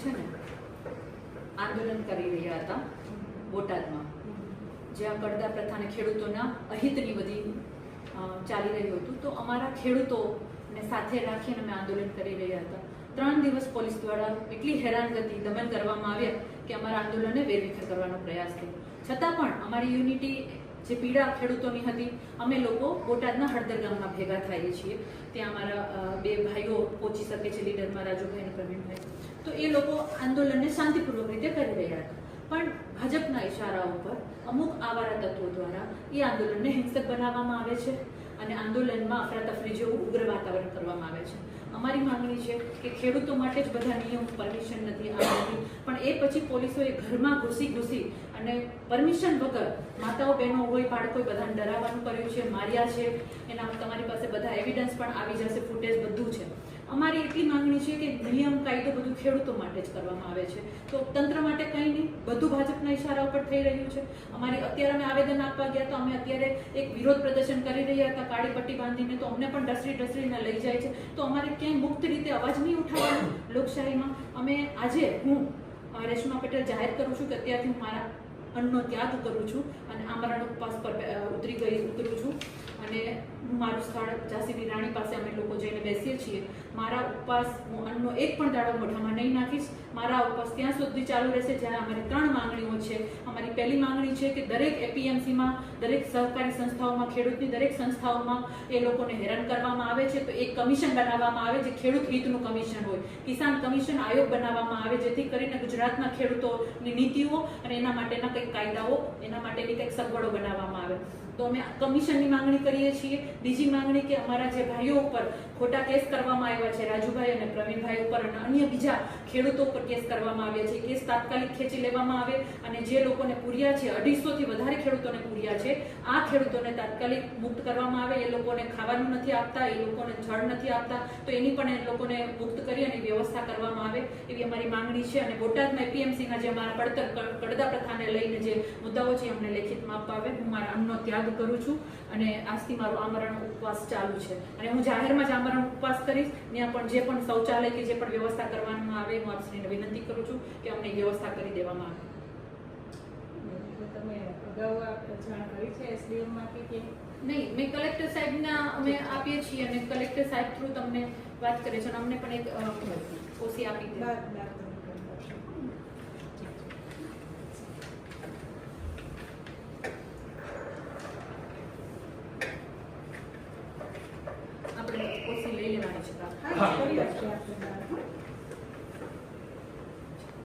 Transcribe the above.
છે ને આંદોલન કરી રહ્યા હતા બોટાદમાં, જ્યાં કડદા પ્રથાને ખેડૂતોના અહિતની બધી ચાલી રહ્યું હતું. તો અમારા ખેડૂતોને સાથે રાખીને અમે આંદોલન કરી રહ્યા હતા. 3 દિવસ પોલીસ દ્વારા એટલી હેરાનગતિ દમન કરવામાં આવ્યા કે અમારા આંદોલનને વેરવિખેર કરવાનો પ્રયાસ થયો. છતાં પણ અમારી યુનિટી જે પીડા ખેડૂતોની હતી, અમે લોકો બોટાદના હળદર ગામમાં ભેગા થઈએ છીએ. ત્યાં અમારા 2 ભાઈઓ પહોંચી શકે છે, લીડરમાં રાજુભાઈ અને પ્રવીણભાઈ. તો એ લોકો આંદોલનને શાંતિપૂર્વક રીતે કરી રહ્યા હતા. પણ ભાજપના ઇશારા ઉપર અમુક આવારા તત્વો દ્વારા એ આંદોલનને હિંસક બનાવવામાં આવે છે અને આંદોલનમાં અફરાતફરી જેવું ઉગ્ર વાતાવરણ કરવામાં આવે છે. અમારી માંગણી છે કે ખેડૂતો માટે જ બધા નિયમ, પરમિશન નથી, આ નથી, પણ એ પછી પોલીસોએ ઘરમાં ઘૂસી અને પરમિશન વગર માતાઓ, બહેનો હોય, બાળકો બધાને ડરાવવાનું કર્યું છે, માર્યા છે. એના તમારી પાસે બધા એવિડન્સ પણ આવી જશે, ફૂટેજ બધું છે. અમારી એટલી માંગણી છે કે નિયમ, કાયદો બધું ખેડૂતો માટે જ કરવામાં આવે છે. તો તંત્ર માટે કંઈ નહીં, બધું ભાજપના ઇશારા ઉપર થઈ રહ્યું છે. અત્યારે અમે આવેદન આપવા ગયા તો અમે અત્યારે એક વિરોધ પ્રદર્શન કરી રહ્યા હતા કાળી પટ્ટી બાંધીને, તો અમને પણ ડસરીને લઈ જાય છે. તો અમારે ક્યાંય મુક્ત રીતે અવાજ નહીં ઉઠાવવાનો લોકશાહીમાં. અમે આજે હું રેશમા પટેલ જાહેર કરું છું કે અત્યારથી હું મારા અન્નનો ત્યાગ કરું છું અને આમરણ ઉપવાસ પર ઉતરું છું. અને હું મારું સ્થળ ઝાંસીની રાણી પાસે અમે લોકો જઈને બેસીએ છીએ. મારા ઉપવાસ, હું અન્નનો એક પણ દાડો મોઢામાં નહીં નાખીશ. મારા ઉપવાસ ત્યાં સુધી ચાલુ રહેશે જ્યાં અમારી 3 માંગણીઓ છે. અમારી પહેલી માંગણી છે કે દરેક એપીએમસીમાં, દરેક સહકારી સંસ્થાઓમાં, ખેડૂતની દરેક સંસ્થાઓમાં એ લોકોને હેરાન કરવામાં આવે છે, તો એક કમિશન બનાવવામાં આવે જે ખેડૂત હિતનું કમિશન હોય. કિસાન કમિશન આયોગ બનાવવામાં આવે, જેથી કરીને ગુજરાતના ખેડૂતોની નીતિઓ અને એના માટેના કંઈક કાયદાઓ, એના માટેની કંઈક સગવડો બનાવવામાં આવે. તો અમે કમિશનની માંગણી કરીએ છીએ. બીજી માંગણી કે અમારા જે ભાઈઓ ઉપર ખોટા કેસ કરવામાં આવ્યા છે, રાજુભાઈ અને પ્રવીણભાઈ ઉપર અને અન્ય બીજા ખેડૂતો ઉપર કેસ કરવામાં આવ્યા છે, કેસ તાત્કાલિક ખેંચી લેવામાં આવે અને જે લોકોને પૂર્યા છે, 250 થી વધારે ખેડૂતોને પૂર્યા છે, આ ખેડૂતોને તાત્કાલિક મુક્ત કરવામાં આવે. એ લોકોને ખાવાનું નથી આપતા, એ લોકોને જળ નથી આપતા, તો એની પણ એ લોકોને મુક્ત કરી અને વ્યવસ્થા કરવામાં આવે, એવી અમારી માંગણી છે. અને બોટાદમાં એપીએમસીના જે અમારા પડતર કડદા પ્રથાને લઈને જે મુદ્દાઓ છે અમને લેખિતમાં આપવા આવે. હું મારા અન્નનો ત્યાગ કરું છું અને આજથી મારો આમરણ ઉપવાસ ચાલુ છે. અને હું જાહેરમાં જ આમરણ ઉપવાસ કરીશ. ત્યાં પણ જે પણ શૌચાલય કે જે પણ વ્યવસ્થા કરવામાં આવે, હું આપશ્રીને વિનંતી કરું છું કે અમને વ્યવસ્થા કરી દેવામાં આવે. તમે અગાઉ જાણ કરી છે એસડીએમ માંથી કે નહીં? મેં કલેક્ટર સાહેબના અમે આપીએ છીએ અને કલેક્ટર સાહેબ થ્રુ તમને વાત કરે છે અને અમને પણ એક ઓસી આપી દે. આપણે ઓસી લઈ લેવાની છે.